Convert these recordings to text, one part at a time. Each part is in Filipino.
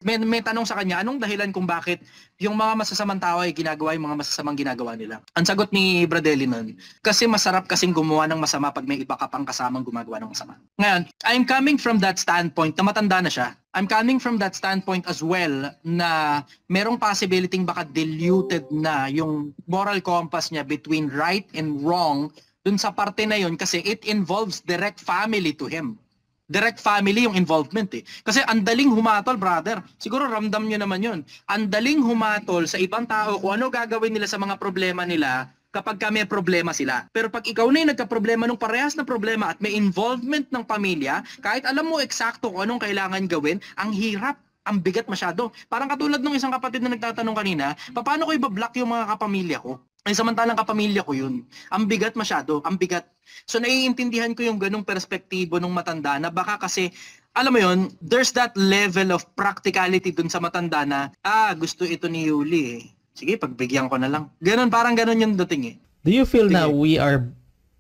may tanong sa kanya, anong dahilan kung bakit yung mga masasamang tao ay ginagawa yung mga masasamang ginagawa nila? Ang sagot ni Bradelli nun, kasi masarap kasing gumawa ng masama pag may iba ka pang kasamang gumagawa ng masama. Ngayon, I'm coming from that standpoint na matanda na siya. I'm coming from that standpoint as well na merong possibility baka diluted na yung moral compass niya between right and wrong dun sa parte na yun kasi it involves direct family to him. Direct family yung involvement eh. Kasi andaling humatol, brother. Siguro ramdam nyo naman yun. Andaling humatol sa ibang tao kung ano gagawin nila sa mga problema nila kapag may problema sila. Pero pag ikaw na yung nagka-problema ng parehas na problema at may involvement ng pamilya, kahit alam mo eksakto kung anong kailangan gawin, ang hirap, ang bigat masyado. Parang katulad ng isang kapatid na nagtatanong kanina, paano ko i-block yung mga kapamilya ko? Ay samantalang kapamilya ko yun. Ang bigat masyado, ang bigat. So naiintindihan ko yung ganung perspektibo ng matanda na baka kasi, alam mo yun, there's that level of practicality dun sa matanda na, gusto ito ni Yuli eh. Sige, pagbigyan ko na lang. Ganon, parang ganon yung dating eh. Do you feel na we are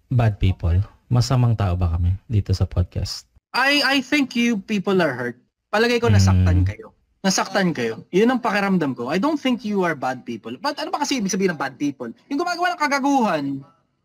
bad people? Masamang tao ba kami dito sa podcast? I think you people are hurt. Palagay ko nasaktan kayo. Nasaktan kayo. Yun ang pakiramdam ko. I don't think you are bad people. But ano ba kasi ibig sabihin ng bad people? Yung gumagawa ng kagaguhan.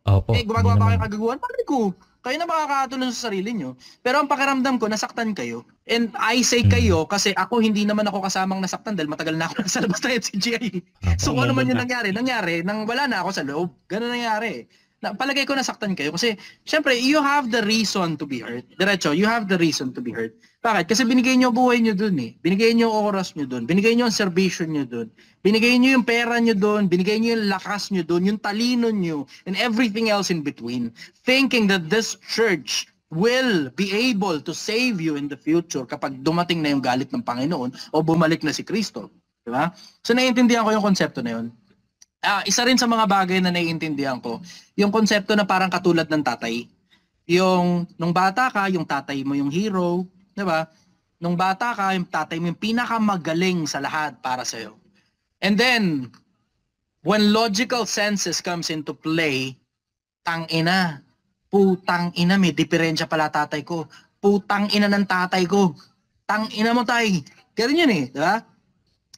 Opo. Gumagawa ba kayo ng kagaguhan? Bakit ko? Kayo na makakatulong sa sarili nyo. Pero ang pakiramdam ko, nasaktan kayo. And I say kayo kasi ako hindi naman ako kasamang nasaktan dahil matagal na ako sa labas ng FCGI. So kung ano man yung nangyari, nang wala na ako sa loob. Ganun nangyari. Palagay ko nasaktan kayo kasi syempre you have the reason to be hurt. Diretso, you have the reason to be hurt. Bakit? Kasi binigay niyo buhay niyo dun eh. Binigay niyo oras niyo dun. Binigay niyo ang serbisyo niyo dun. Binigay niyo yung pera niyo dun. Binigay niyo yung lakas niyo dun, yung talino niyo, and everything else in between. Thinking that this church will be able to save you in the future kapag dumating na yung galit ng Panginoon o bumalik na si Kristo. Diba? So naiintindihan ko yung konsepto na yun. Isa rin sa mga bagay na naiintindihan ko, yung konsepto na parang katulad ng tatay. Yung nung bata ka, yung tatay mo yung hero, 'di ba? Nung bata ka, yung tatay mo yung pinakamagaling sa lahat para sa iyo. And then when logical senses comes into play, tang-ina, putang ina, may diferensya pala tatay ko. Putang ina ng tatay ko. Tang-ina mo tay. Ganyan yun eh, 'di ba?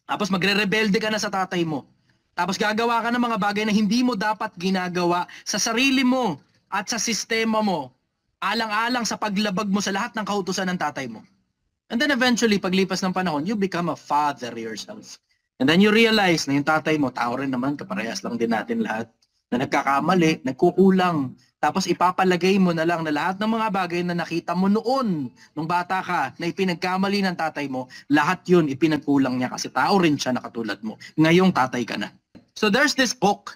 Tapos magre-rebelde ka na sa tatay mo. Tapos gagawa ka ng mga bagay na hindi mo dapat ginagawa sa sarili mo at sa sistema mo, alang-alang sa paglabag mo sa lahat ng kautusan ng tatay mo. And then eventually, paglipas ng panahon, you become a father yourself. And then you realize na yung tatay mo, tao rin naman, kaparehas lang din natin lahat, na nagkakamali, nagkukulang. Tapos ipapalagay mo na lang na lahat ng mga bagay na nakita mo noon, nung bata ka, na ipinagkamali ng tatay mo, lahat yun ipinagkulang niya kasi tao rin siya na katulad mo. Ngayong tatay ka na. So there's this book,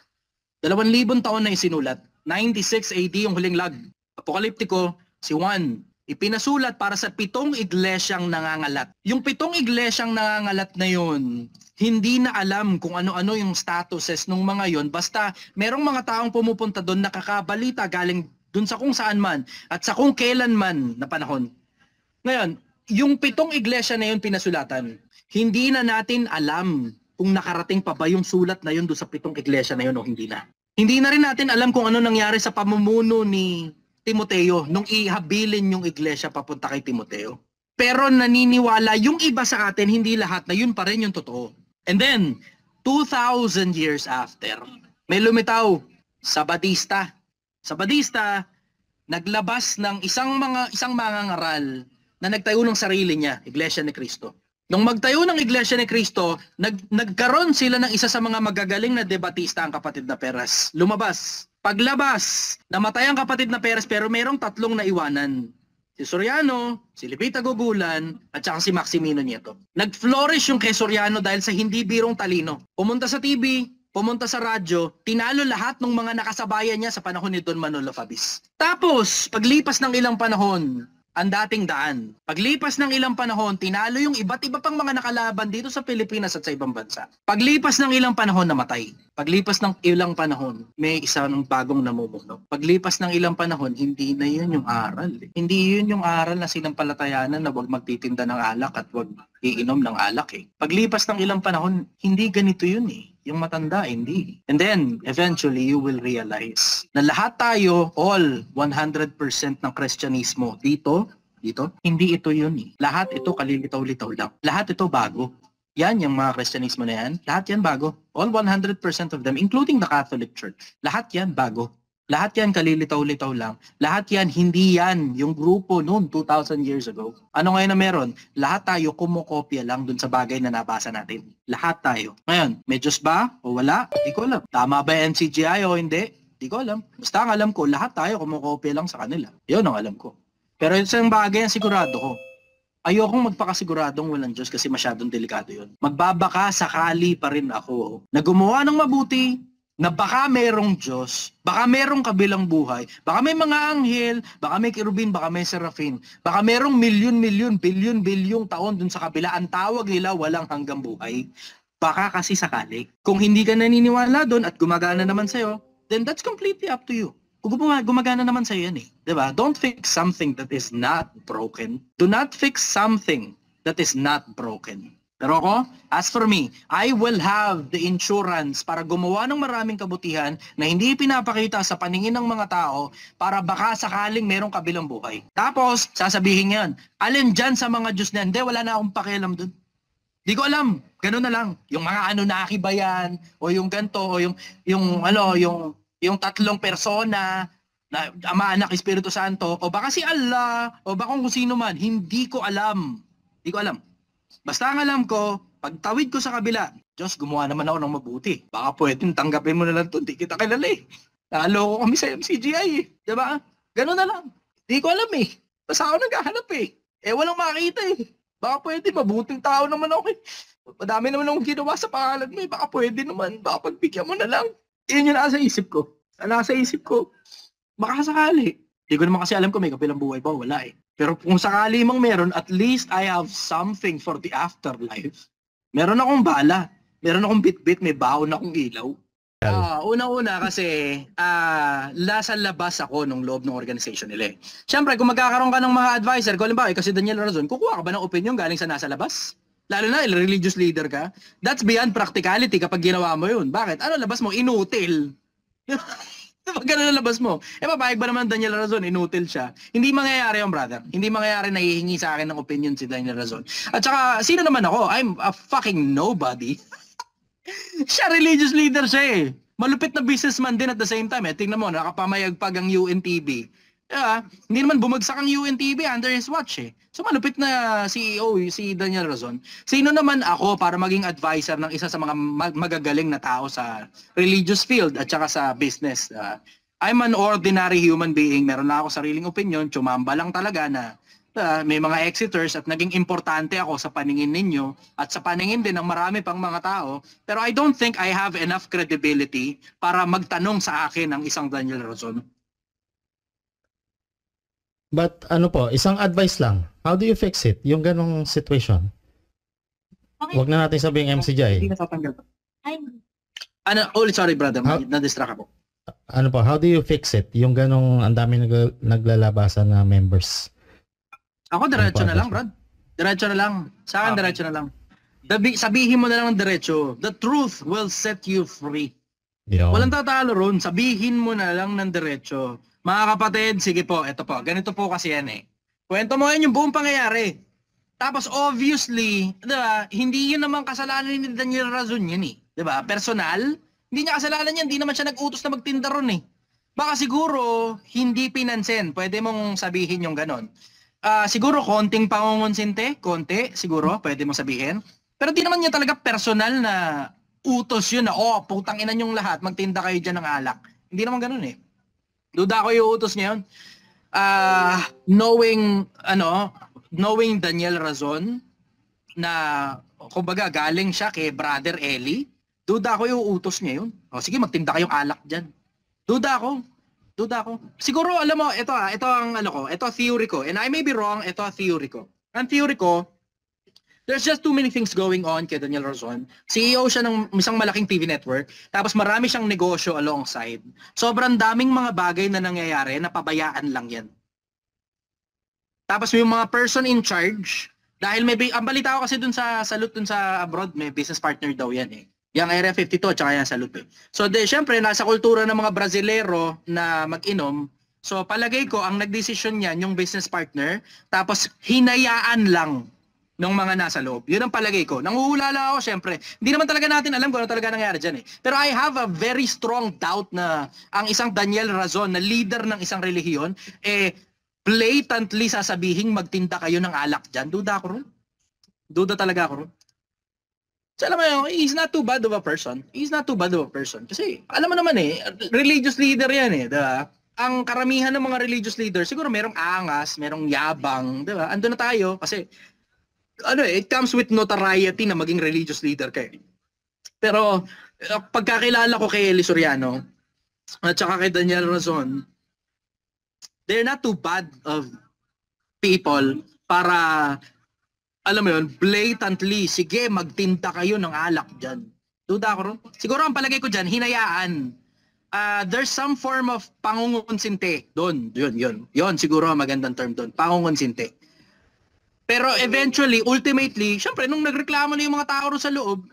2,000 taon na isinulat, 96 AD yung huling lag. Apokaliptiko, si Juan, ipinasulat para sa 7 iglesyang nangangalat. Yung 7 iglesyang nangangalat na yun, hindi na alam kung ano-ano yung statuses ng mga yon, basta merong mga taong pumupunta doon nakakabalita galing doon sa kung saan man at sa kung kailan man na panahon. Ngayon, yung 7 iglesia na yun pinasulatan, hindi na natin alam kung nakarating pa ba yung sulat na yun doon sa 7 iglesia na yun o hindi na. Hindi na rin natin alam kung ano nangyari sa pamumuno ni Timoteo nung ihabilin yung iglesia papunta kay Timoteo. Pero naniniwala yung iba sa atin, hindi lahat, na yun pa rin yung totoo. And then, 2,000 years after, may lumitaw sa Batista. Sa Batista, naglabas ng isang mangangaral na nagtayo ng sarili niya, Iglesia ni Cristo. Nung magtayo ng Iglesia ni Cristo, nagkaroon sila ng isa sa mga magagaling na debatista, ang kapatid na Perez. Lumabas. Paglabas, namatay ang kapatid na Perez pero merong 3 naiwanan. Si Soriano, si Lipita Gogulan, at saka si Maximino Nieto. Nag-flourish yung kay Soriano dahil sa hindi birong talino. Pumunta sa TV, pumunta sa radyo, tinalo lahat ng mga nakasabayan niya sa panahon ni Don Manolo Fabis. Tapos, paglipas ng ilang panahon, ang dating daan. Paglipas ng ilang panahon, tinalo yung iba't iba pang mga nakalaban dito sa Pilipinas at sa ibang bansa. Paglipas ng ilang panahon, namatay. Paglipas ng ilang panahon, may isang bagong namumuno. Paglipas ng ilang panahon, hindi na yun yung aral. Hindi yun yung aral na sinampalatayanan na huwag magtitinda ng alak at huwag iinom ng alak eh. Paglipas ng ilang panahon, hindi ganito yun eh. Yung matanda, hindi. And then, eventually, you will realize na lahat tayo, all 100% ng Kristyanismo dito, dito? Hindi ito yun eh. Lahat ito kalilitaw-litaw lang. Lahat ito bago. Yan, yung mga Kristyanismo na yan, lahat yan bago. All 100% of them, including the Catholic Church. Lahat yan bago. Lahat yan kalilitaw-litaw lang. Lahat yan, hindi yan yung grupo noon 2,000 years ago. Ano ngayon na meron? Lahat tayo kumokopya lang dun sa bagay na nabasa natin. Lahat tayo. Ngayon, may Diyos ba o wala? Di ko alam. Tama ba yung NCGI o hindi? Di ko alam. Basta ang alam ko, lahat tayo kumokopya lang sa kanila. Yun ang alam ko. Pero isang bagay ang sigurado ko. Ayokong magpakasiguradong walang Diyos kasi masyadong delikado yun. Magbabaka sakali pa rin ako na gumawa ng mabuti, na baka merong Diyos, baka merong kabilang buhay, baka may mga anghel, baka may kerubin, baka may serafin, baka merong milyon-milyon, bilyon-bilyong taon dun sa kabila, ang tawag nila walang hanggang buhay. Baka kasi sakali. Kung hindi ka naniniwala dun at gumagana naman sa'yo, then that's completely up to you. Kung gumagana naman sa'yo yan eh. Diba? Don't fix something that is not broken. Do not fix something that is not broken. Pero ako, as for me, I will have the insurance para gumawa ng maraming kabutihan na hindi pinapakita sa paningin ng mga tao para baka sakaling merong kabilang buhay. Tapos, sasabihin yan, alin dyan sa mga Diyos na, hindi, wala na akong pakialam dun. Di ko alam, ganun na lang. Yung mga Anunnaki ba yan, o yung ganto, o yung tatlong persona, na Ama, Anak, Espiritu Santo, o baka si Allah, o baka kung sino man, hindi ko alam. Di ko alam. Basta ang alam ko, pagtawid ko sa kabila, Diyos, gumawa naman ako ng mabuti. Baka pwedeng tanggapin mo na lang ito, hindi kita kilala eh. Nalo ko kami sa MCGI eh. Diba? Ganun na lang. Hindi ko alam eh. Basta ako naghahanap eh. Walang makita eh. Baka pwede, mabuting tao naman ako eh. Madami naman akong ginawa sa pangalan mo eh. Baka pwede naman, baka pagbigyan mo na lang. Yun yung nasa isip ko. Nasa isip ko, baka sakali. Hindi ko naman kasi alam kung may kabilang buhay ba, wala eh. Pero kung sakali mang meron, at least I have something for the afterlife. Meron akong bala. Meron akong bit-bit, may baon akong ilaw. Una-una kasi nasa labas ako nung loob ng organization nila eh. Siyempre, kung magkakaroon ka ng mga advisor, kung halimbawa, kasi Daniel Razon, kukuha ka ba ng opinion galing sa nasa labas? Lalo na, religious leader ka. That's beyond practicality kapag ginawa mo yun. Bakit? Ano labas mo? Inutil. Pag gano'n labas mo, papayag ba naman Daniel Razon, inutil siya. Hindi mangyayari yung brother. Hindi mangyayari na hihingi sa akin ng opinion si Daniel Razon. At saka, sino naman ako? I'm a fucking nobody. Siya religious leader siya eh. Malupit na businessman din at the same time eh. Tingnan mo, nakapamayagpag ang UNTV. Hindi naman bumagsak ang UNTV under his watch eh. So malupit na CEO si Daniel Razon. Sino naman ako para maging advisor ng isa sa mga magagaling na tao sa religious field at saka sa business? I'm an ordinary human being. Meron na ako sariling opinion. Tsumamba lang talaga na may mga exiters at naging importante ako sa paningin ninyo at sa paningin din ng marami pang mga tao. Pero I don't think I have enough credibility para magtanong sa akin ng isang Daniel Razon. But isang advice lang. How do you fix it? Yung ganong situation. Okay. Huwag na natin sabihin MCGI. Hindi natatanggal. Sorry brother, na-distract ako. How do you fix it? Yung ganong ang dami naglalabasan na members. Ako diretso na lang, Brad. Diretso na lang. Sa akin, diretso na lang. Sabihin mo na lang ng diretso. The truth will set you free. Walang tatalo ron. Sabihin mo na lang ng diretso. Mga kapatid, sige po, eto po. Ganito po kasi yan eh. Kwento mo yan yung buong pangyayari. Tapos obviously, diba, hindi yun naman kasalanan ni Daniel Razon yan eh. Diba? Personal, hindi niya kasalanan yan. Hindi naman siya nag-utos na magtinda ron eh. Baka siguro, hindi pinansin. Pwede mong sabihin yung ganon. Siguro konting pangungonsinte, konti, siguro, pwede mong sabihin. Pero di naman niya talaga personal na utos yun na, putang ina nyong lahat, magtinda kayo dyan ng alak. Hindi naman ganun eh. Duda ko yung utos niya yun. Knowing Daniel Razon, na, kumbaga, galing siya kay Brother Eli, duda ko yung utos niya yun. Sige, magtinda kayong alak dyan. Duda ko. Siguro, alam mo, ito theory ko. And I may be wrong, ito theory ko. Ang theory ko, there's just too many things going on kay Daniel Razon. CEO siya ng isang malaking TV network, tapos marami siyang negosyo alongside. Sobrang daming mga bagay na nangyayari na pabayaan lang yan. Tapos yung mga person in charge, dahil ang balita ko kasi dun sa Salute dun sa abroad, may business partner daw yan eh. Yung Area 52 at saka yung Salute. So syempre, nasa kultura ng mga Brasilero na mag-inom, So palagay ko ang nagdesisyon niyan yung business partner, tapos hinayaan lang ng mga nasa loob. Yun ang palagay ko. Nanguhula lang ako, syempre. Hindi naman talaga natin alam kung ano talaga nangyari dyan eh. Pero I have a very strong doubt na ang isang Daniel Razon na leader ng isang relihiyon, blatantly sasabihing magtinda kayo ng alak dyan. Duda ako ron. Duda talaga ako ron. So alam mo yun, he's not too bad of a person. He's not too bad of a person. Kasi alam mo naman religious leader yan diba? Ang karamihan ng mga religious leaders, siguro merong angas, merong yabang, diba? Ando na tayo kasi it comes with notoriety na maging religious leader kayo. Pero pagkakilala ko kay Eli Soriano at saka kay Daniel Razon, they're not too bad of people para, alam mo yun, blatantly, sige, magtinta kayo ng alak dyan. Duda ko ron. Siguro ang palagay ko dyan, hinayaan. There's some form of pangungunsinte doon. Yun siguro ang magandang term doon. Pangungunsinte. Pero eventually, ultimately, syempre, nung nagreklamo na yung mga tao ron sa loob,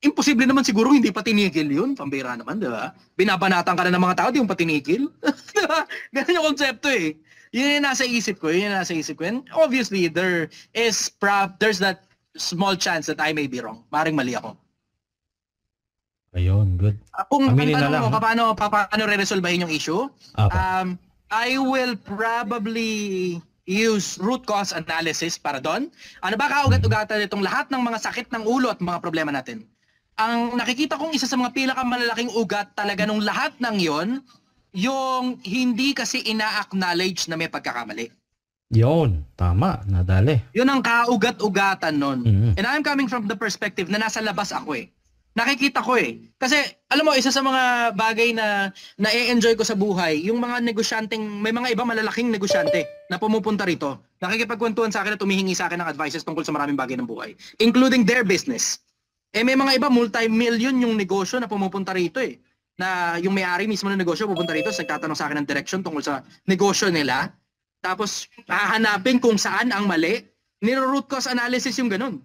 imposible naman siguro hindi pa tinigil yun. Pambira naman, di ba? Binabanatan ka na ng mga tao, di mo pa tinigil. Diba? Ganun yung konsepto eh. Yun yung nasa isip ko. And obviously, there's that small chance that I may be wrong. Maring mali ako. Ayun, good. Kung tanong mo, paano re-resolvehin yung issue? Okay. I will probably use root cause analysis para doon. Ano ba kaugat-ugatan itong lahat ng mga sakit ng ulo at mga problema natin? Ang nakikita kong isa sa mga pinakamalalaking ugat talaga nung lahat ng yon, yung hindi kasi ina-acknowledge na may pagkakamali. Yun, tama, nadali. Yun ang kaugat-ugatan nun. Mm-hmm. And I'm coming from the perspective na nasa labas ako Nakikita ko Kasi, alam mo, isa sa mga bagay na na-enjoy ko sa buhay, yung mga negosyanteng, may mga iba malalaking negosyante na pumupunta rito. Nakikipagkwentuhan sa akin at tumihingi sa akin ng advices tungkol sa maraming bagay ng buhay. Including their business. May mga iba, multi-million yung negosyo na pumupunta rito Na yung may-ari mismo ng negosyo pupunta rito, nagtatanong sa akin ng direction tungkol sa negosyo nila. Tapos, hahanapin kung saan ang mali. Niro-root cause analysis yung ganun.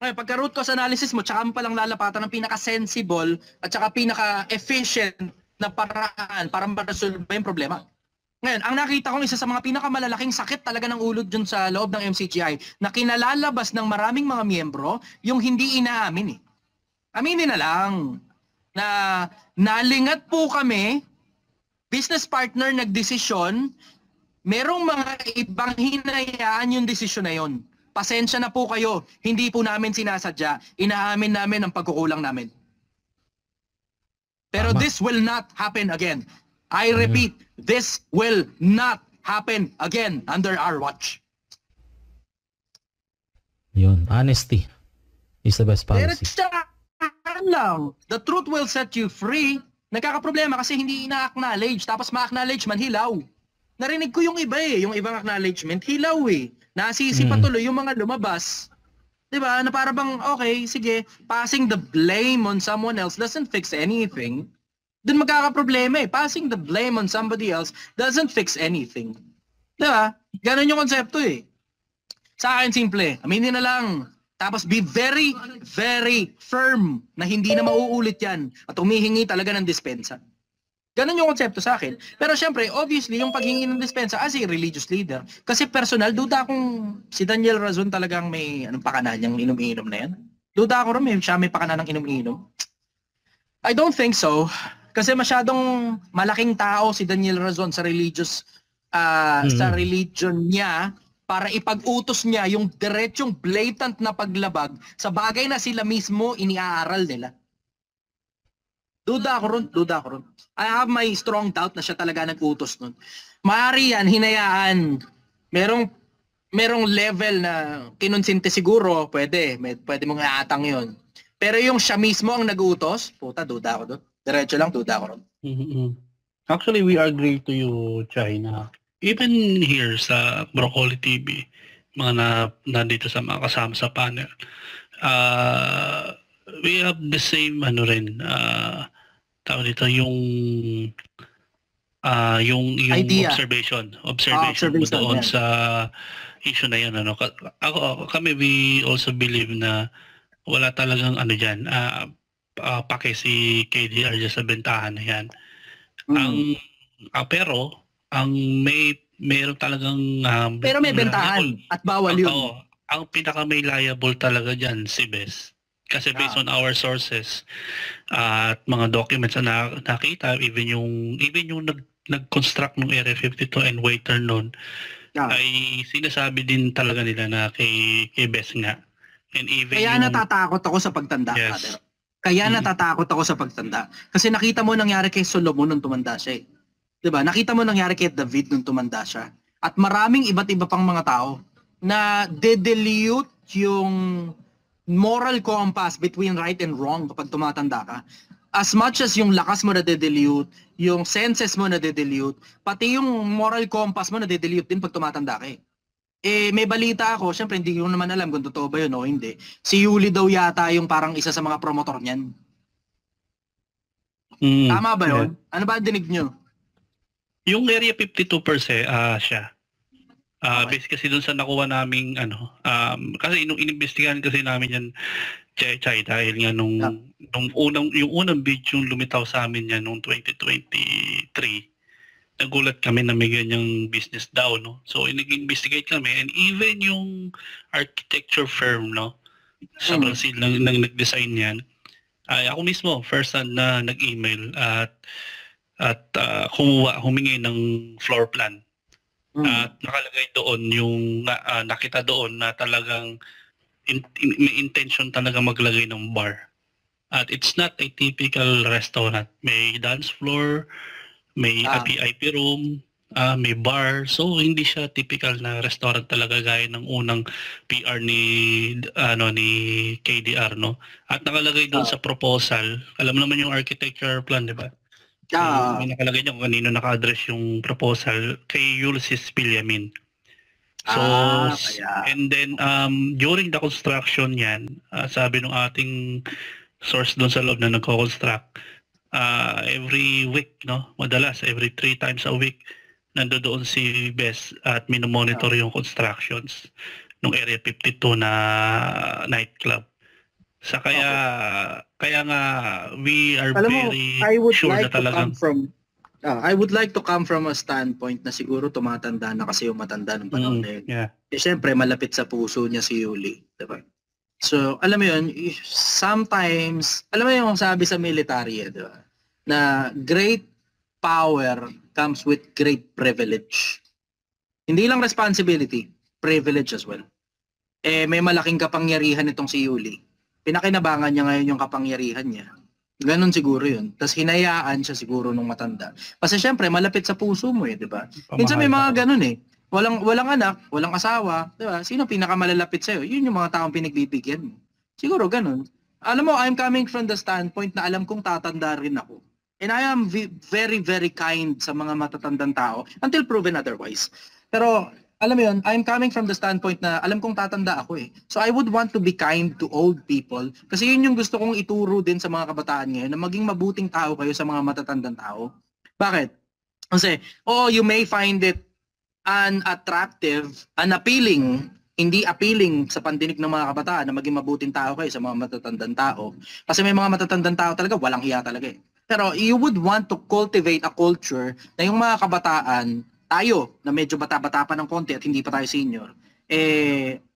Ngayon, pagka root cause analysis mo, tsaka mo palang lalapatan ng pinaka-sensible at tsaka pinaka-efficient na paraan para ma-resolve yung problema. Ngayon, ang nakita kong isa sa mga pinakamalalaking sakit talaga ng ulo dyan sa loob ng MCGI na kinalalabas ng maraming mga miyembro, yung hindi inaamin Aminin na lang na nalingat po kami, business partner nagdesisyon, merong mga ibang hinayaan yung desisyon na yon. Pasensya na po kayo, hindi po namin sinasadya, inaamin namin ang pagkukulang namin. Pero this will not happen again. I repeat, this will not happen again under our watch. Yun, honesty is the best policy. Lang. The truth will set you free. Nagkakaproblema kasi hindi ina-acknowledge. Tapos ma-acknowledge man, hilaw. Narinig ko yung iba yung ibang acknowledgement, hilaw Nasisi pa tuloy yung mga lumabas. Diba? Na para bang, okay, sige, passing the blame on someone else doesn't fix anything. Dun magkakaproblema Passing the blame on somebody else doesn't fix anything. Diba? Ganon yung konsepto Sa akin, simple. Aminin na lang. Tapos be very, very firm na hindi na mauulit yan at humihingi talaga ng dispensa. Ganon yung konsepto sa akin. Pero syempre, obviously, yung paghingi ng dispensa as a religious leader, kasi personal, duda kung si Daniel Razon talagang may pakana niyang inom-inom na yan. Duda ako rin, siya may pakana ng inom-inom. I don't think so. Kasi masyadong malaking tao si Daniel Razon sa religious, sa religion niya para ipag-utos niya yung diretsong blatant na paglabag sa bagay na sila mismo iniaaral nila. Duda ako ron. I have my strong doubt na siya talaga nag-utos nun. Maaari yan, hinayaan. Merong level na kinonsinte siguro, pwede mong iatang yon. Pero yung siya mismo ang nag-utos, puta, duda ako doon. Diretso lang, duda ako ron. Actually, we agree to you, China. Even here sa Broccoli TV, mga nandito sa mga kasama sa panel, we have the same tawag dito yung observation doon sa issue na yan kami we also believe na wala talagang pake si KDR sa bentahan na yan. Ang Pero ang meron talagang Pero may bentahan at bawal yun. Oo, ang pinaka may liable talaga diyan si Bes. Kasi based on our sources at mga documents na nakita, even yung nag-construct ng Area 52 and waiter noon, ay sinasabi din talaga nila na kay Bes nga. And even Kaya natatakot ako sa pagtanda, yes. brother. Kaya natatakot ako sa pagtanda. Kasi nakita mo nangyari kay Solomon nung tumanda siya eh. 'Di ba? Nakita mo nangyari kay David nung tumanda siya. At maraming iba't iba pang mga tao na de-dilute yung moral compass between right and wrong kapag tumatanda ka. As much as yung lakas mo na de-dilute, yung senses mo na de-dilute, pati yung moral compass mo na de-dilute din pag tumatanda ka eh. May balita ako, syempre hindi ko naman alam kung totoo ba yun o hindi. Si Yuli daw yata yung parang isa sa mga promotor niyan. Tama ba yun? Yeah. Ano ba ang dinig nyo? Yung Area 52 per se, siya. Okay. Based kasi dun sa nakuha naming kasi inimbestigahan kasi namin yan, Chay, dahil nga nung unang video yung lumitaw sa amin yan nung 2023, nagulat kami na may ganyang business daw, no? So, nag-investigate kami, and even yung architecture firm, no, sa Brazil nang nag-design yan, ay ako mismo, first hand na nag-email at humingi ng floor plan. At nakalagay doon yung nakita doon na talagang may intention talaga maglagay ng bar. At it's not a typical restaurant. May dance floor, may VIP room, may bar. So hindi siya typical na restaurant talaga gaya ng unang PR ni KDR, no. At nakalagay doon sa proposal. Alam naman yung architecture plan, di ba? So, may nakalagay niya kung kanino naka-address yung proposal kay Ulysses Villamin. So, and then during the construction yan, sabi ng ating source doon sa loob na nagko-construct, every week, no, madalas every 3 times a week nandoon si Bes at minomonitor yung constructions ng Area 52 na nightclub. Sa kaya nga we are very sure na talagang I would like to come from a standpoint na siguro tumatanda na kasi yung matanda ng panahon na yun. Yeah. Siyempre malapit sa puso niya si Yuli, diba? So, alam mo yun, sometimes, alam mo yung sabi sa military, diba? Na great power comes with great privilege. Hindi lang responsibility, privilege as well. May malaking kapangyarihan itong si Yuli. Pinakinabangan niya ngayon yung kapangyarihan niya. Ganon siguro yun. Tapos hinayaan siya siguro nung matanda. Kasi syempre, malapit sa puso mo di ba? Minsan may mga ganon Walang anak, walang asawa, di ba? Sino pinakamalalapit sa'yo? Yun yung mga taong pinagbibigyan mo. Siguro ganon. Alam mo, I'm coming from the standpoint na alam kong tatanda rin ako. And I am very, very kind sa mga matatandang tao until proven otherwise. Pero alam mo yun, I'm coming from the standpoint na alam kong tatanda ako So I would want to be kind to old people kasi yun yung gusto kong ituro din sa mga kabataan ngayon na maging mabuting tao kayo sa mga matatandang tao. Bakit? Kasi, you may find it unattractive, unappealing, hindi appealing sa pandinig ng mga kabataan na maging mabuting tao kayo sa mga matatandang tao. Kasi may mga matatandang tao talaga, walang hiya talaga Pero you would want to cultivate a culture na yung mga kabataan tayo na medyo bata-bata pa ng konti at hindi pa tayo senior,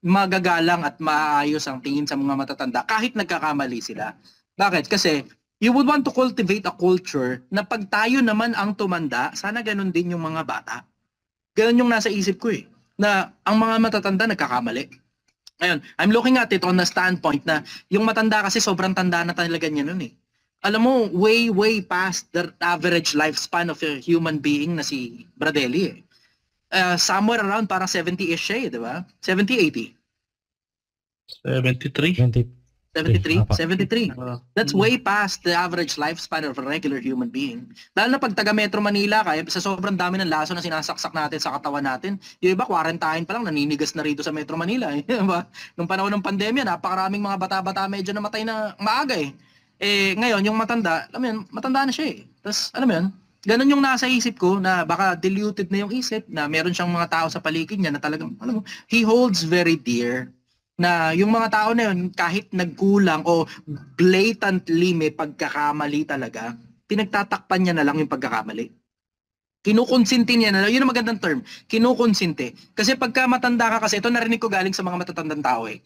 magagalang at maayos ang tingin sa mga matatanda kahit nagkakamali sila. Bakit? Kasi you would want to cultivate a culture na pag tayo naman ang tumanda, sana ganun din yung mga bata. Ganun yung nasa isip ko na ang mga matatanda nagkakamali. Ayun, I'm looking at it on the standpoint na yung matanda kasi sobrang tanda na talaga niya nun Alam mo, way past the average lifespan of a human being na si Bradelli somewhere around parang 70-ish siya di ba? 70, 80? 73? 73? That's way past the average lifespan of a regular human being. Dahil na pag taga Metro Manila ka, sa sobrang dami ng laso na sinasaksak natin sa katawan natin, yung iba, quarantine pa lang, naninigas na rito sa Metro Manila. Diba? Nung panahon ng pandemya, napakaraming mga bata-bata medyo namatay na maaga ngayon, yung matanda, alam mo yun, matanda na siya Tapos, alam mo yun, ganun yung nasa isip ko na baka diluted na yung isip na meron siyang mga tao sa paligid niya na talagang, alam mo, he holds very dear na yung mga tao na yun, kahit nagkulang o blatantly may pagkakamali talaga, pinagtatakpan niya na lang yung pagkakamali. Kinukonsinti niya na, yun ang magandang term, kinukonsinti. Kasi pagka matanda ka kasi, ito narinig ko galing sa mga matatandang tao eh.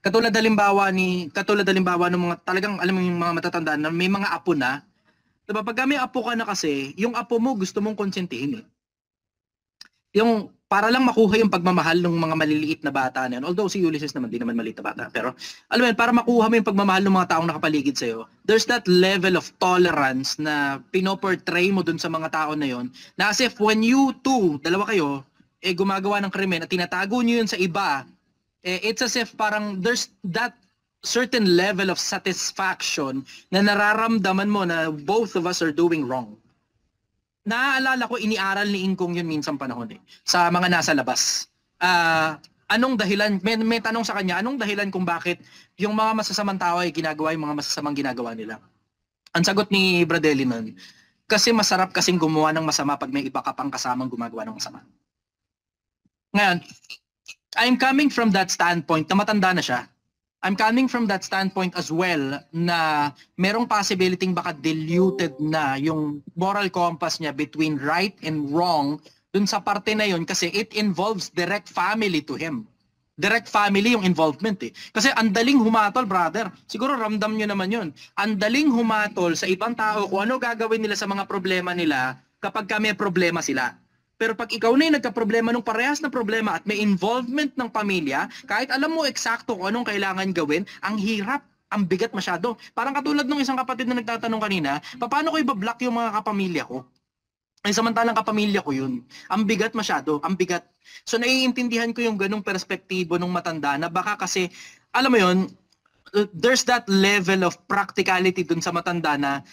Katulad halimbawa ng mga talagang alam mo yung mga matatanda na may mga apo na, diba pag may apo ka na kasi, yung apo mo gusto mong konsentihin eh. Yung para lang makuha yung pagmamahal ng mga maliliit na bata na yun. Although si Ulysses naman, di naman maliit na bata. Pero alam mo yun, para makuha mo yung pagmamahal ng mga taong nakapaligid sa'yo, there's that level of tolerance na pinoportray mo dun sa mga tao na yun, na as if when you two, dalawa kayo, gumagawa ng krimen at tinatago nyo yun sa iba, it's as if parang there's that certain level of satisfaction na nararamdaman mo na both of us are doing wrong. Naaalala ko, iniaral ni Ingkong yun minsan panahon sa mga nasa labas. Anong dahilan, may tanong sa kanya, anong dahilan kung bakit yung mga masasamang tao ay ginagawa yung mga masasamang ginagawa nila? Ang sagot ni Bradelli nun, kasi masarap kasing gumawa ng masama pag may iba ka pang kasamang gumagawa ng masama. Ngayon, I'm coming from that standpoint na matanda na siya. I'm coming from that standpoint as well na merong possibility baka diluted na yung moral compass niya between right and wrong dun sa parte na yun kasi it involves direct family to him. Direct family yung involvement eh. Kasi ang daling humatol, brother. Siguro ramdam nyo naman yun. Ang daling humatol sa ibang tao kung ano gagawin nila sa mga problema nila kapag may problema sila. Pero pag ikaw na yung nagka-problema ng parehas na problema at may involvement ng pamilya, kahit alam mo eksakto kung anong kailangan gawin, ang hirap, ang bigat masyado. Parang katulad ng isang kapatid na nagtatanong kanina, paano ko i-block yung mga kapamilya ko? Ay samantalang kapamilya ko yun. Ang bigat masyado, ang bigat. So naiintindihan ko yung ganung perspektibo ng matanda na baka kasi, alam mo yun, there's that level of practicality dun sa matanda na,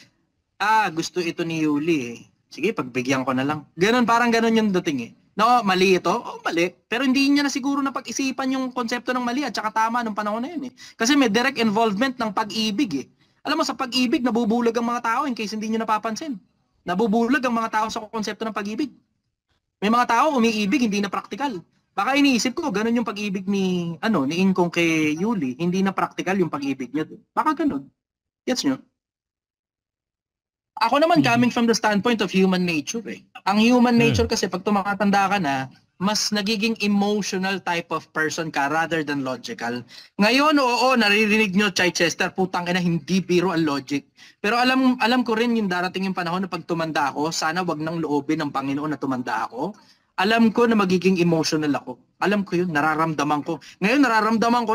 gusto ito ni Yuli eh. Sige, pagbigyan ko na lang. Ganon, parang ganon yung dating eh. No, mali ito? Oh, mali. Pero hindi niya na siguro napag-isipan yung konsepto ng mali at saka tama nung panahon na yun eh. Kasi may direct involvement ng pag-ibig eh. Alam mo, sa pag-ibig, nabubulag ang mga tao in case hindi niyo napapansin. Nabubulag ang mga tao sa konsepto ng pag-ibig. May mga tao umiibig, hindi na praktikal. Baka iniisip ko, ganon yung pag-ibig ni Ingkong kay Yuli. Hindi na praktikal yung pag-ibig niya doon. Baka ganon. Gets nyo? Ako naman coming from the standpoint of human nature eh. Ang human nature kasi pag tumatanda ka na, mas nagiging emotional type of person ka rather than logical. Ngayon, oo, naririnig nyo, Chichester, putang ina, hindi biro ang logic. Pero alam ko rin yung darating yung panahon na pag tumanda ako, sana wag nang loobin ng Panginoon na tumanda ako. Alam ko na magiging emotional ako. Alam ko yun, nararamdaman ko. Ngayon, nararamdaman ko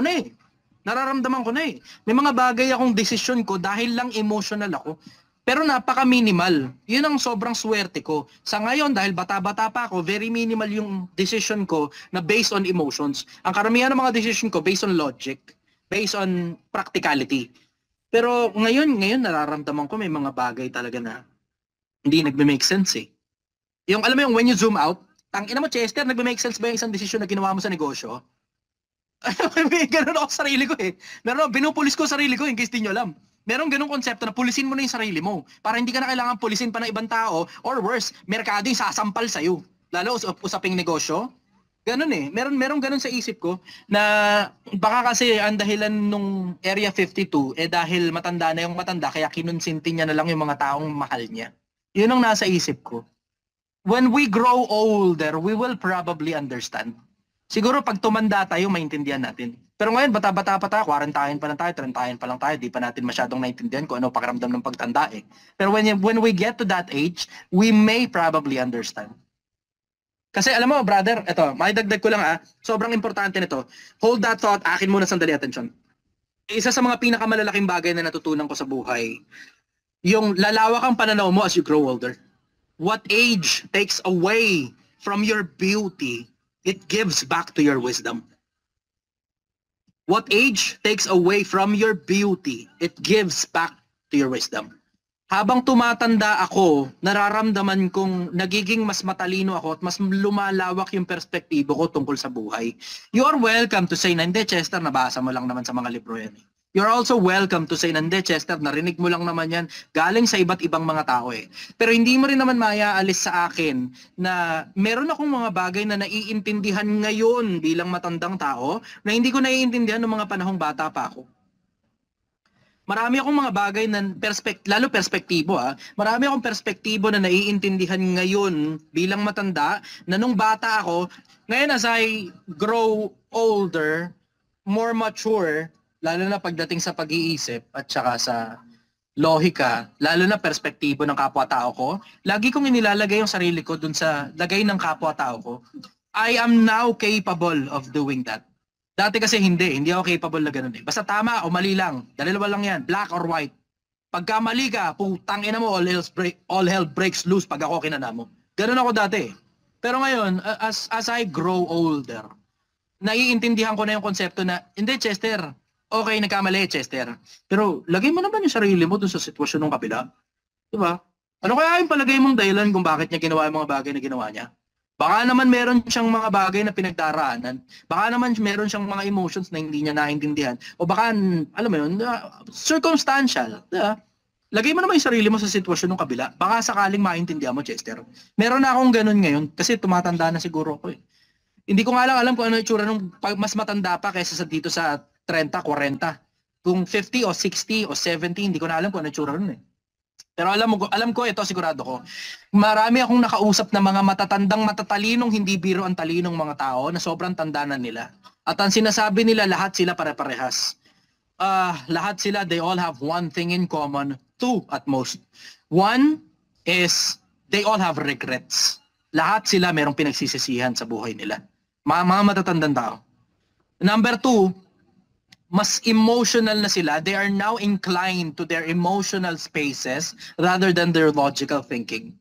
na eh. May mga bagay akong desisyon ko dahil lang emotional ako. Pero napaka-minimal. Yun ang sobrang swerte ko. Sa ngayon, dahil bata-bata pa ako, very minimal yung decision ko na based on emotions. Ang karamihan ng mga decision ko based on logic, based on practicality. Pero ngayon nararamdaman ko may mga bagay talaga na hindi nagme-make sense eh. Yung alam mo yung when you zoom out, tangina mo Chester, nagme-make sense ba yung isang decision na ginawa mo sa negosyo? Ganun ako sa sarili ko eh. Binupulis ko sarili ko in case di nyo alam. Merong ganung konsepto na pulisin mo na yung sarili mo para hindi ka na kailangan pulisin pa ng ibang tao or worse, merkado yung sasampal sa'yo. Lalo usaping negosyo. Ganun eh. Merong ganun sa isip ko na baka kasi ang dahilan nung Area 52 dahil matanda na yung matanda kaya kinonsinti niya na lang yung mga taong mahal niya. Yun ang nasa isip ko. When we grow older, we will probably understand. Siguro pag tumanda tayo, maintindihan natin. Pero ngayon, bata-bata pa tayo, 40 pa lang tayo, 30 pa lang tayo, di pa natin masyadong naintindihan kung ano pakiramdam ng pagtanda eh. Pero when we get to that age, we may probably understand. Kasi alam mo, brother, eto, maidagdag ko lang sobrang importante nito. Hold that thought, akin muna sandali, attention. Isa sa mga pinakamalalaking bagay na natutunan ko sa buhay, yung lalawak ang pananaw mo as you grow older. What age takes away from your beauty, it gives back to your wisdom. What age takes away from your beauty, it gives back to your wisdom. Habang tumatanda ako, nararamdaman kong nagiging mas matalino ako at mas lumalawak yung perspektibo ko tungkol sa buhay. You are welcome to say na hindi, Chester, nabasa mo lang naman sa mga libro yan. You're also welcome to say na hindi, Chester, narinig mo lang naman yan galing sa iba't ibang mga tao eh. Pero hindi mo rin naman maaalis sa akin na meron akong mga bagay na naiintindihan ngayon bilang matandang tao na hindi ko naiintindihan ng mga panahong bata pa ako. marami akong mga bagay na lalo perspektibo marami akong perspektibo na naiintindihan ngayon bilang matanda na nung bata ako. Ngayon as I grow older, more mature, lalo na pagdating sa pag-iisip at saka sa lohika, lalo na perspektibo ng kapwa-tao ko, lagi kong inilalagay yung sarili ko dun sa lagay ng kapwa-tao ko. I am now capable of doing that. Dati kasi hindi ako capable na ganun eh. Basta tama o mali lang, dalawa lang yan, black or white. Pagka mali ka, putang ina mo, all hell breaks loose pag ako kinana mo. Ganun ako dati. Pero ngayon, as I grow older, naiintindihan ko na yung konsepto na, hindi Chester, okay, nagkamali Chester. Pero lagay mo naman yung sarili mo dun sa sitwasyon ng kabila. Diba? Ano kaya yung palagay mong dahilan kung bakit niya ginawa yung mga bagay na ginawa niya? Baka naman meron siyang mga bagay na pinagdaraanan. Baka naman meron siyang mga emotions na hindi niya naintindihan. O baka, alam mo yun, circumstantial. Diba? Lagay mo naman yung sarili mo sa sitwasyon ng kabila. Baka sakaling maintindihan mo, Chester. Meron na akong ganun ngayon kasi tumatanda na siguro ako eh. Hindi ko nga lang alam kung ano yung itsura nung mas matanda pa kaysa sa dito sa 30, 40. Kung 50 o 60 o 70, hindi ko na alam kung ano yung itsura nun eh. Pero alam ko ito, sigurado ko. Marami akong nakausap na mga matatandang matatalinong hindi biro ang talinong mga tao na sobrang tanda na nila. At ang sinasabi nila, lahat sila pare-parehas. Lahat sila, they all have one thing in common. Two at most. One is they all have regrets. Lahat sila merong pinagsisisihan sa buhay nila. Mga matatandang tao. Number two, mas emotional na sila. They are now inclined to their emotional spaces rather than their logical thinking.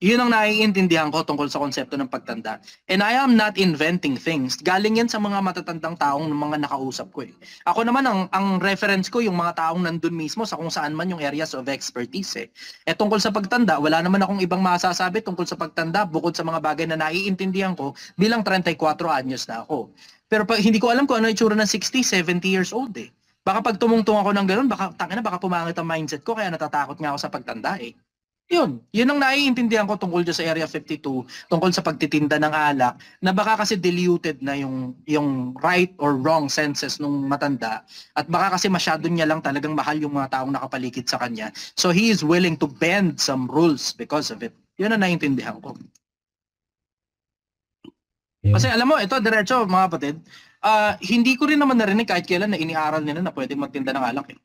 Yun ang naiintindihan ko tungkol sa konsepto ng pagtanda. And I am not inventing things. Galing yan sa mga matatandang taong mga nakausap ko eh. Ako naman, ang reference ko, yung mga taong nandun mismo sa kung saan man yung areas of expertise eh. Eh tungkol sa pagtanda, wala naman akong ibang masasabi tungkol sa pagtanda bukod sa mga bagay na naiintindihan ko bilang 34 anyos na ako. Pero hindi ko alam kung ano yung itsura ng 60, 70 years old eh. Baka pag tumungtong ako ng ganun, baka pumangit ang mindset ko kaya natatakot nga ako sa pagtanda eh. Yun ang naiintindihan ko tungkol dyan sa Area 52, tungkol sa pagtitinda ng alak, na baka kasi diluted na yung right or wrong senses nung matanda, at baka kasi masyado niya lang talagang mahal yung mga taong nakapaligid sa kanya. So he is willing to bend some rules because of it. Yun ang naiintindihan ko. Yeah. Kasi alam mo, ito diretso mga kapatid, hindi ko rin naman narinig kahit kailan na iniaral nila na pwedeng magtinda ng alak eh.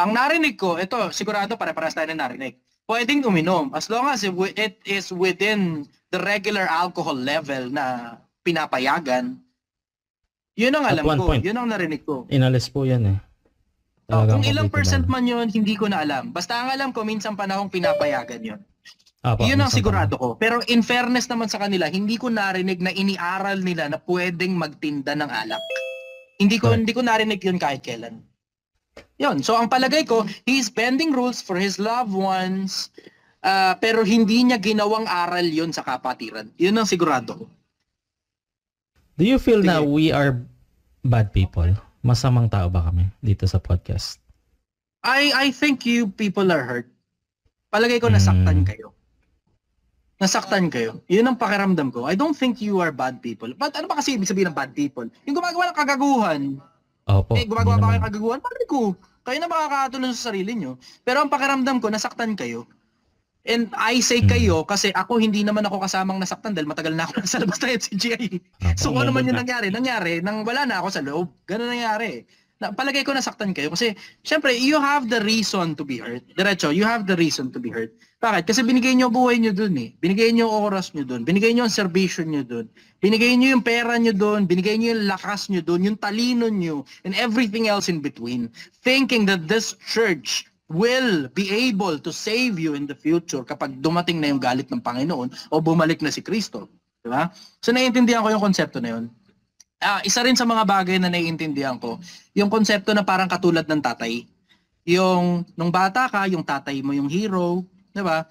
Ang narinig ko, ito sigurado pare-paras tayo na narinig. Pwedeng uminom as long as it is within the regular alcohol level na pinapayagan. Yun ang alam ko, yun ang narinig ko. Inalis po yan eh. Kung ilang percent man yun, hindi ko na alam. Basta ang alam ko, minsan panahong pinapayagan yun. Yun ang sigurado ko. Pero in fairness naman sa kanila, hindi ko narinig na iniaral nila na pwedeng magtinda ng alak. Hindi ko narinig yun kahit kailan. Yun. So ang palagay ko, he's bending rules for his loved ones, pero hindi niya ginawang aral yun sa kapatiran. Yun ang sigurado ko. Do you feel na we are bad people? Masamang tao ba kami dito sa podcast? I think you people are hurt. Palagay ko nasaktan kayo. Nasaktan kayo. Yun ang pakiramdam ko. I don't think you are bad people. But ano ba kasi ibig sabihin ng bad people? Yung gumagawa ng kagaguhan. Opo. Gumagawa ba kayo ng kagaguhan? Bakit ko? Kayo na makakatulong sa sarili nyo. Pero ang pakiramdam ko, nasaktan kayo. And I say kayo kasi ako hindi naman ako kasamang nasaktan dahil matagal na ako nasa labas na FCGI. So ano man yung nangyari nang wala na ako sa loob. Ganun nangyari. Palagay ko nasaktan kayo kasi syempre you have the reason to be hurt. Diretso, you have the reason to be hurt. Bakit? Kasi binigay niyo buhay niyo dun eh. Binigay niyo oras niyo dun. Binigay niyo ang serbisyo niyo dun. Binigay niyo yung pera niyo dun. Binigay niyo yung lakas niyo dun. Yung talino niyo. And everything else in between. Thinking that this church will be able to save you in the future kapag dumating na yung galit ng Panginoon o bumalik na si Kristo. Diba? So naiintindihan ko yung konsepto na yun. Isa rin sa mga bagay na naiintindihan ko, yung konsepto na parang katulad ng tatay. Yung nung bata ka, yung tatay mo yung hero, 'di ba?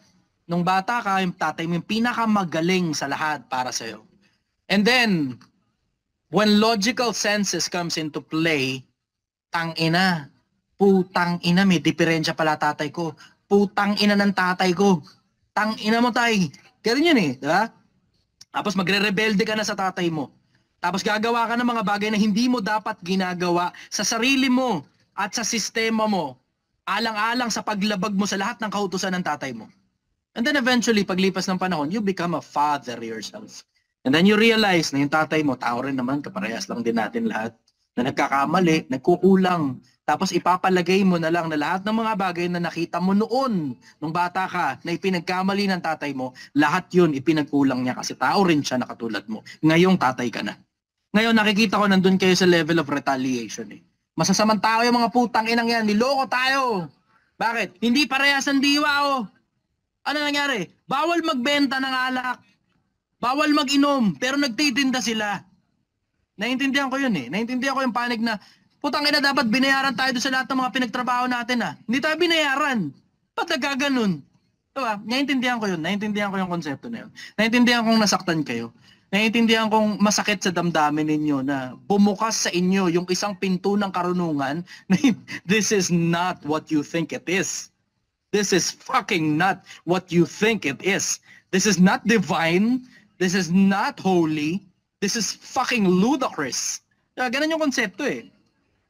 Nung bata ka, yung tatay mo yung pinakamagaling sa lahat para sa iyo. And then when logical senses comes into play, putang ina, may diferensya pala tatay ko. Putang ina ng tatay ko. Tang ina mo tay. Ganyan yun eh, 'di ba? Tapos magre-rebelde ka na sa tatay mo. Tapos gagawa ka ng mga bagay na hindi mo dapat ginagawa sa sarili mo. at sa sistema mo, alang-alang sa paglabag mo sa lahat ng kautusan ng tatay mo. And then eventually, paglipas ng panahon, you become a father yourself. And then you realize na yung tatay mo, tao rin naman, kaparehas lang din natin lahat, na nagkakamali, nagkukulang. Tapos ipapalagay mo na lang na lahat ng mga bagay na nakita mo noon, nung bata ka, na ipinagkamali ng tatay mo, lahat yun ipinagkulang niya kasi tao rin siya na katulad mo. Ngayong tatay ka na. Ngayon nakikita ko nandun kayo sa level of retaliation eh. Masasamang tao yung mga putang inang yan, niloko tayo. Bakit? Hindi parehas ang diwa oh. Ano nangyari? Bawal magbenta ng alak. Bawal mag-inom, pero nagtitinda sila. Naintindihan ko yun eh. Naintindihan ko yung panig na, putang ina dapat binayaran tayo sa lahat ng mga pinagtrabaho natin ah. Hindi tayo binayaran. Ba't nagkaganon? Diba? Naintindihan ko yun. Naintindihan ko yung konsepto na yun. Naintindihan kong nasaktan kayo. Naintindihan kong masakit sa damdamin ninyo na bumukas sa inyo yung isang pinto ng karunungan na this is not what you think it is. This is fucking not what you think it is. This is not divine. This is not holy. This is fucking ludicrous. Ganun yung konsepto eh.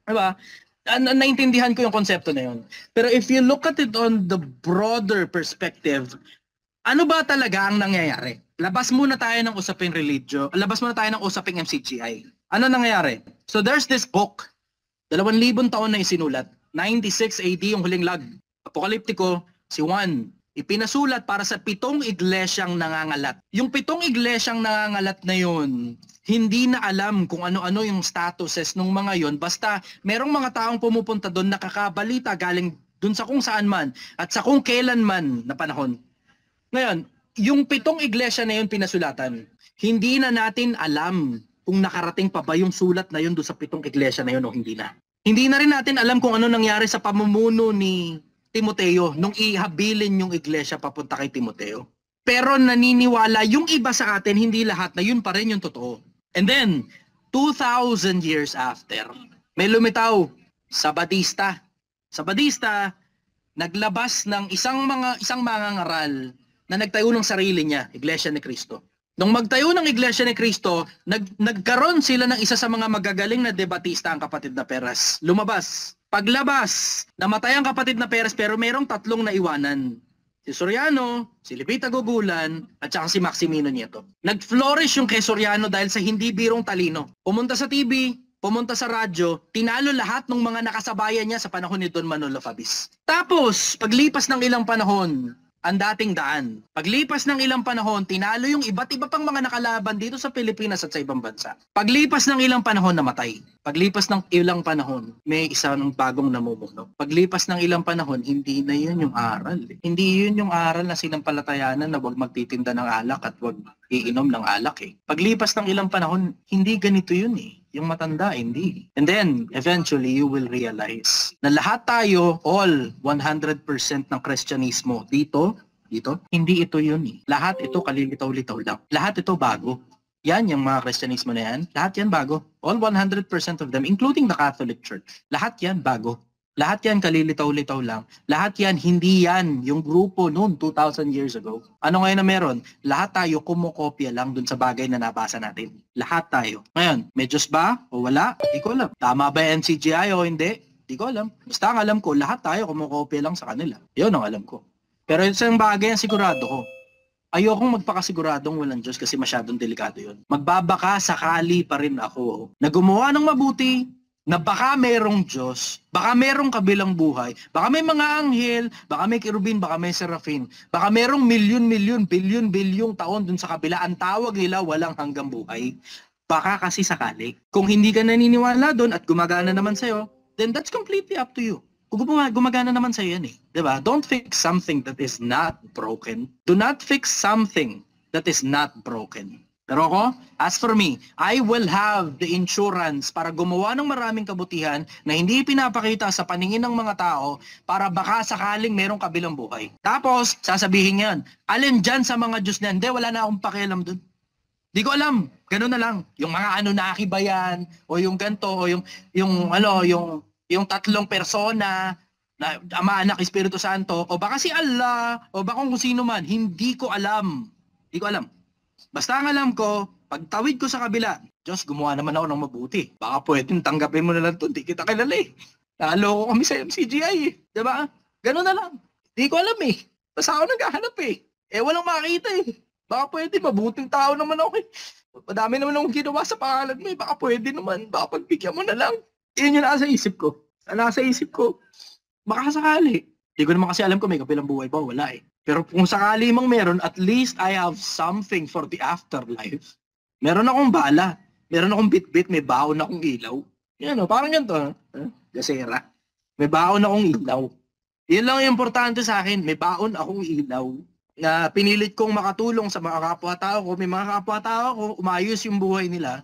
Diba? Naintindihan ko yung konsepto na yun. Pero if you look at it on the broader perspective, ano ba talaga ang nangyayari? Labas muna tayo ng usaping religyo. Labas muna tayo ng usaping MCGI. Ano nangyayari? So there's this book. 2,000 taon na isinulat. 96 AD yung huling lag. Apokaliptiko, si Juan. Ipinasulat para sa 7 iglesyang nangangalat. Yung 7 iglesyang nangangalat na yun, hindi na alam kung ano-ano yung statuses ng mga yon. Basta merong mga taong pumupunta doon nakakabalita galing doon sa kung saan man at sa kung kailan man na panahon. Ngayon, yung 7 iglesia na yun pinasulatan, hindi na natin alam kung nakarating pa ba yung sulat na yun doon sa 7 iglesia na yun o hindi na. Hindi na rin natin alam kung ano nangyari sa pamumuno ni Timoteo nung ihabilin yung iglesia papunta kay Timoteo. Pero naniniwala yung iba sa atin, hindi lahat, na yun pa rin yung totoo. And then, 2,000 years after, may lumitaw sa Batista. Sa Batista, naglabas ng isang mangangaral na nagtayo ng sarili niya, Iglesia ni Cristo. Nung magtayo ng Iglesia ni Cristo, nagkaroon sila ng isa sa mga magagaling na debatista, ang kapatid na Perez. Lumabas. Paglabas, namatay ang kapatid na Perez pero merong 3 naiwanan. Si Soriano, si Lipita Gogulan, at saka si Maximino Nieto. Nag-flourish yung kay Soriano dahil sa hindi birong talino. Pumunta sa TV, pumunta sa radyo, tinalo lahat ng mga nakasabayan niya sa panahon ni Don Manolo Fabis. Tapos, paglipas ng ilang panahon, ang dating daan. Paglipas ng ilang panahon, tinalo yung iba't iba pang mga nakalaban dito sa Pilipinas at sa ibang bansa. Paglipas ng ilang panahon, namatay. Paglipas ng ilang panahon, may isa ng bagong namumuno. Paglipas ng ilang panahon, hindi na yun yung aral. Hindi yun yung aral na sinampalatayanan na huwag magtitinda ng alak at huwag iinom ng alak eh. Paglipas ng ilang panahon, hindi ganito yun eh. Yung matanda, hindi. And then, eventually, you will realize na lahat tayo, all 100% ng Kristyanismo dito, hindi ito yun eh. Lahat ito kalilitaw-litaw lang. Lahat ito bago. Yan, yung mga Kristyanismo na yan, lahat yan bago. All 100% of them, including the Catholic Church. Lahat yan bago. Lahat yan kalilitaw-litaw lang. Lahat yan, hindi yan yung grupo noon 2,000 years ago. Ano ngayon na meron? Lahat tayo kumokopya lang dun sa bagay na nabasa natin. Lahat tayo. Ngayon, may Diyos ba o wala? Di ko alam. Tama ba yung NCGI o hindi? Di ko alam. Basta ang alam ko, lahat tayo kumokopya lang sa kanila. Yun ang alam ko. Pero isang bagay ang sigurado ko. Ayokong magpakasiguradong walang Diyos kasi masyadong delikado yun. Magbabaka sakali pa rin ako na gumawa ng mabuti, na baka merong Diyos, baka merong kabilang buhay, baka may mga anghel, baka may kerubin, baka may serafin, baka merong milyon-milyon, bilyon-bilyong taon dun sa kabila, ang tawag nila walang hanggang buhay. Baka kasi sakali. Kung hindi ka naniniwala dun at gumagana naman sa'yo, then that's completely up to you. Kung gumagana naman sa'yo yan eh. Diba? Don't fix something that is not broken. Do not fix something that is not broken. Pero ako, as for me, I will have the insurance para gumawa ng maraming kabutihan na hindi pinapakita sa paningin ng mga tao para baka sakaling merong kabilang buhay. Tapos, sasabihin yan, alin dyan sa mga Diyos na hindi, wala na akong pakialam dun. Di ko alam, ganun na lang. Yung mga Anunnaki ba yan, o yung ganto, o yung 3 persona, na Ama, Anak, Espiritu Santo, o baka si Allah, o baka kung sino man, hindi ko alam. Di ko alam. Basta ang alam ko, pagtawid ko sa kabila, Diyos, gumawa naman ako ng mabuti. Baka pwedeng tanggapin mo na lang ito, hindi kita kilala eh. Naloko kami sa MCGI eh. Diba? Ganun na lang. Di ko alam eh. Basta ako naghahanap eh. Walang makita eh. Baka pwede, mabuting tao naman ako eh. Madami naman akong ginawa sa pangalan mo eh. Baka pwede naman. Baka pagbigyan mo na lang. Yun yung nasa isip ko. Nasa isip ko, baka sakali. Di ko naman kasi alam kung may kabilang buhay ba. Wala eh. Pero kung sakali mang meron, at least I have something for the afterlife. Meron akong bala. Meron akong bit-bit. May baon akong ilaw. Yan o, parang ganito. Gasera. May baon akong ilaw. Yan lang yung importante sa akin. May baon akong ilaw na pinilit kong makatulong sa mga kapwa-tao ko. May mga kapwa-tao ko, umayos yung buhay nila.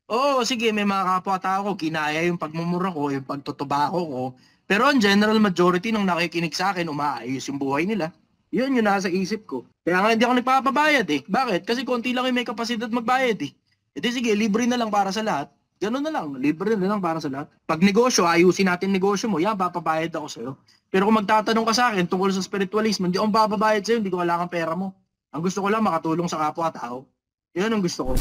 Oo, sige, may mga kapwa-tao ko, kinaya yung pagmumura ko, yung pagtutubako ko. Pero ang general majority ng nakikinig sa akin, umaayos yung buhay nila. Yun yung nasa isip ko. Kaya nga hindi ako nagpapabayad eh. Bakit? Kasi konti lang yung may kapasidad magbayad eh. Edi sige, libre na lang para sa lahat. Ganun na lang, libre na lang para sa lahat. Pag negosyo, ayusin natin negosyo mo, yan, papabayad ako sa'yo. Pero kung magtatanong ka sa akin tungkol sa spiritualism, hindi ako papabayad sa'yo, hindi ko wala kang pera mo. Ang gusto ko lang makatulong sa kapwa-tao. Yan ang gusto ko.